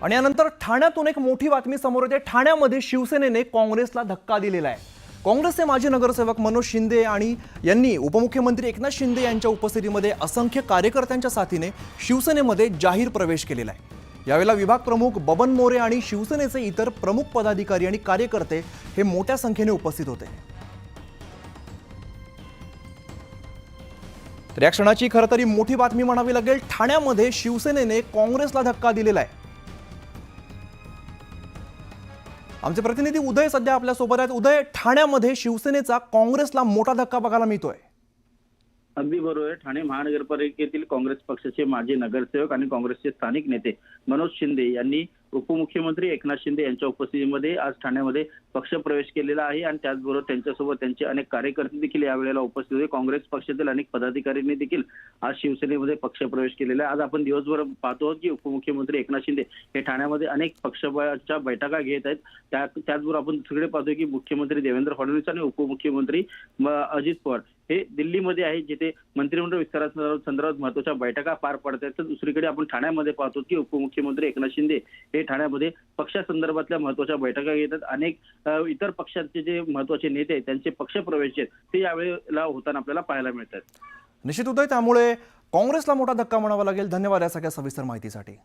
आणि यानंतर ठाण्यातून एक मोठी बातमी समोर येते। ठाण्यामध्ये शिवसेनेने काँग्रेसला धक्का दिलेला आहे। काँग्रेसचे माजी नगरसेवक मनोज शिंदे आणि यांनी उपमुख्यमंत्री एकनाथ शिंदे यांच्या उपस्थितीमध्ये असंख्य कार्यकर्त्यांच्या साथीने शिवसेनेमध्ये जाहीर प्रवेश केलेला आहे। यावेळेला विभाग प्रमुख बबन मोरे आणि शिवसेनेचे इतर प्रमुख पदाधिकारी आणि कार्यकर्ते हे मोठ्या संख्येने उपस्थित होते। तर या क्षणाची खरं तरी मोठी बातमी म्हणावी लागेल। ठाण्यामध्ये शिवसेनेने काँग्रेसला धक्का दिलेला आहे। आमचे प्रतिनिधी उदय सध्या आपल्या सोबत आहेत। उदय, ठाण्यामध्ये शिवसेनेचा काँग्रेसला मोठा धक्का बघायला मिळतोय। अगदी बरोबर आहे। ठाणे महानगरपालिकेतील काँग्रेस पक्षाचे माजी नगरसेवक आणि काँग्रेसचे स्थानिक नेते मनोज शिंदे यांनी उपमुख्यमंत्री एकनाथ शिंदे यांच्या उपस्थितीमध्ये आज ठाण्यामध्ये पक्षप्रवेश केलेला आहे आणि त्याचबरोबर त्यांच्यासोबत त्यांचे अनेक कार्यकर्ते देखील यावेळेला उपस्थित होते। काँग्रेस पक्षातील अनेक पदाधिकाऱ्यांनी देखील आज शिवसेनेमध्ये पक्षप्रवेश केलेला आहे। आज आपण दिवसभर पाहतो की उपमुख्यमंत्री एकनाथ शिंदे हे ठाण्यामध्ये अनेक पक्षाच्या बैठका घेत आहेत। त्याचबरोबर आपण दुसरीकडे पाहतोय की मुख्यमंत्री देवेंद्र फडणवीस आणि उपमुख्यमंत्री अजित पवार हे दिल्लीमध्ये आहे, जिथे मंत्रिमंडळ विस्तारासंदर्भात महत्त्वाच्या बैठका पार पडत आहेत। तर दुसरीकडे आपण ठाण्यामध्ये पाहतो की उपमुख्यमंत्री एकनाथ शिंदे हे ठाण्यामध्ये पक्षासंदर्भातल्या महत्त्वाच्या बैठका घेतात। अनेक इतर पक्षाचे जे महत्त्वाचे नेते आहेत त्यांचे पक्षप्रवेश आहेत ते यावेळेला होताना आपल्याला पाहायला मिळतात। निश्चित उदय, त्यामुळे काँग्रेसला मोठा धक्का म्हणावा लागेल। धन्यवाद या सगळ्या सविस्तर माहितीसाठी।